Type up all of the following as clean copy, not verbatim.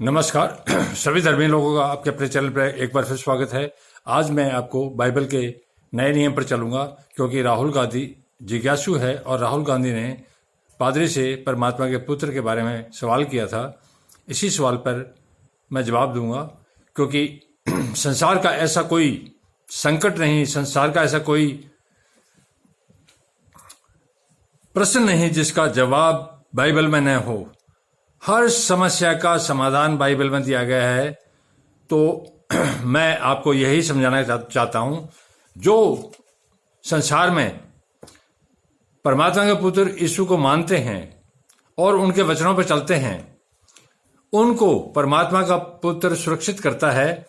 नमस्कार। सभी धर्मी लोगों का आपके अपने चैनल पर एक बार फिर स्वागत है। आज मैं आपको बाइबल के नए नियम पर चलूंगा, क्योंकि राहुल गांधी जिज्ञासु है और राहुल गांधी ने पादरी से परमात्मा के पुत्र के बारे में सवाल किया था। इसी सवाल पर मैं जवाब दूंगा, क्योंकि संसार का ऐसा कोई संकट नहीं, संसार का ऐसा कोई प्रश्न नहीं जिसका जवाब बाइबल में न हो। हर समस्या का समाधान बाइबल में दिया गया है। तो मैं आपको यही समझाना चाहता हूं, जो संसार में परमात्मा के पुत्र यीशु को मानते हैं और उनके वचनों पर चलते हैं, उनको परमात्मा का पुत्र सुरक्षित करता है।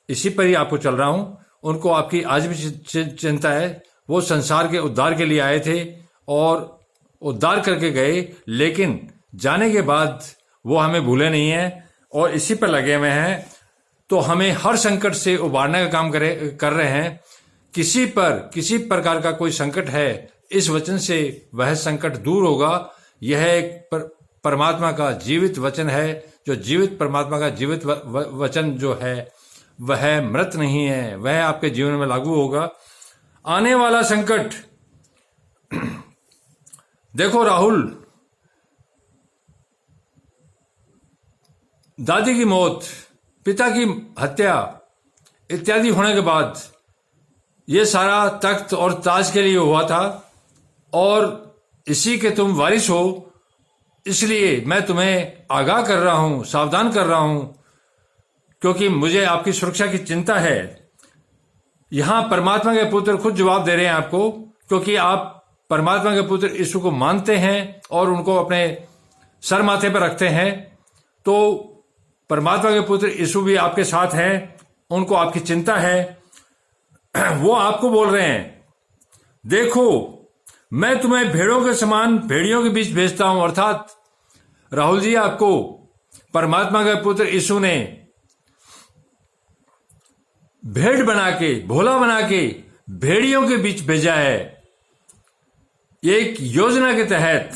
इसी पर ही आपको चल रहा हूं। उनको आपकी आज भी चिंता है। वो संसार के उद्धार के लिए आए थे और उद्धार करके गए, लेकिन जाने के बाद वो हमें भूले नहीं है और इसी पर लगे हुए हैं। तो हमें हर संकट से उबारने का काम कर रहे हैं। किसी प्रकार का कोई संकट है, इस वचन से वह संकट दूर होगा। यह एक परमात्मा का जीवित वचन है। जो जीवित परमात्मा का जीवित वचन जो है वह मृत नहीं है, वह आपके जीवन में लागू होगा। आने वाला संकट देखो, राहुल, दादी की मौत, पिता की हत्या इत्यादि होने के बाद ये सारा तख्त और ताज के लिए हुआ था और इसी के तुम वारिस हो। इसलिए मैं तुम्हें आगाह कर रहा हूं, सावधान कर रहा हूं, क्योंकि मुझे आपकी सुरक्षा की चिंता है। यहां परमात्मा के पुत्र खुद जवाब दे रहे हैं आपको, क्योंकि आप परमात्मा के पुत्र यीशु को मानते हैं और उनको अपने सर माथे पर रखते हैं। तो परमात्मा के पुत्र यीशु भी आपके साथ हैं, उनको आपकी चिंता है। वो आपको बोल रहे हैं, देखो मैं तुम्हें भेड़ों के समान भेड़ियों के बीच भेजता हूं। अर्थात राहुल जी, आपको परमात्मा के पुत्र यीशु ने भेड़ बना के, भोला बना के भेड़ियों के बीच भेजा है, एक योजना के तहत।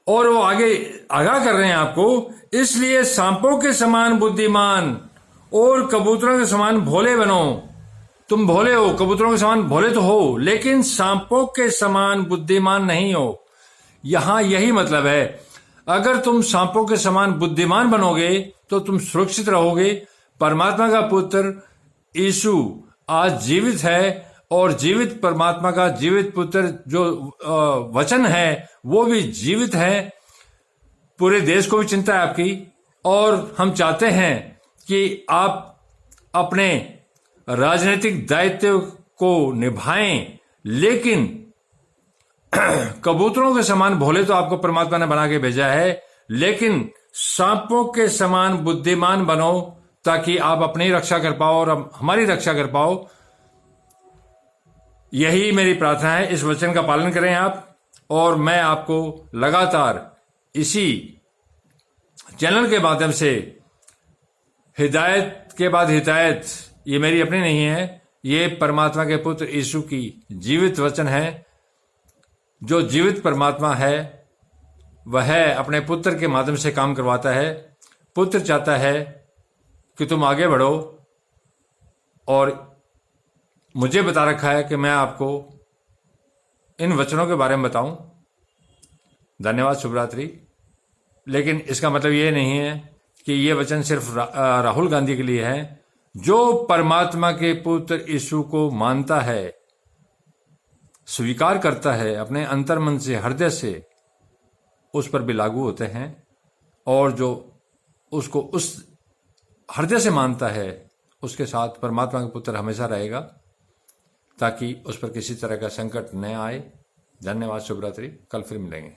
और वो आगे आगाह कर रहे हैं आपको, इसलिए सांपों के समान बुद्धिमान और कबूतरों के समान भोले बनो। तुम भोले हो, कबूतरों के समान भोले तो हो, लेकिन सांपों के समान बुद्धिमान नहीं हो। यहां यही मतलब है, अगर तुम सांपों के समान बुद्धिमान बनोगे तो तुम सुरक्षित रहोगे। परमात्मा का पुत्र यीशु आज जीवित है और जीवित परमात्मा का जीवित पुत्र जो वचन है वो भी जीवित है। पूरे देश को भी चिंता है आपकी, और हम चाहते हैं कि आप अपने राजनीतिक दायित्व को निभाएं, लेकिन कबूतरों के समान भोले तो आपको परमात्मा ने बना के भेजा है, लेकिन सांपों के समान बुद्धिमान बनो, ताकि आप अपनी रक्षा कर पाओ और हमारी रक्षा कर पाओ। यही मेरी प्रार्थना है। इस वचन का पालन करें आप, और मैं आपको लगातार इसी चैनल के माध्यम से हिदायत के बाद हिदायत, ये मेरी अपनी नहीं है, ये परमात्मा के पुत्र यीशु की जीवित वचन है। जो जीवित परमात्मा है वह अपने पुत्र के माध्यम से काम करवाता है। पुत्र चाहता है कि तुम आगे बढ़ो, और मुझे बता रखा है कि मैं आपको इन वचनों के बारे में बताऊं। धन्यवाद, शुभ रात्रि। लेकिन इसका मतलब ये नहीं है कि ये वचन सिर्फ राहुल गांधी के लिए है। जो परमात्मा के पुत्र यीशु को मानता है, स्वीकार करता है अपने अंतर्मन से, हृदय से, उस पर भी लागू होते हैं। और जो उसको उस हृदय से मानता है, उसके साथ परमात्मा का पुत्र हमेशा रहेगा, ताकि उस पर किसी तरह का संकट न आए। धन्यवाद, शुभ रात्रि। कल फिर मिलेंगे।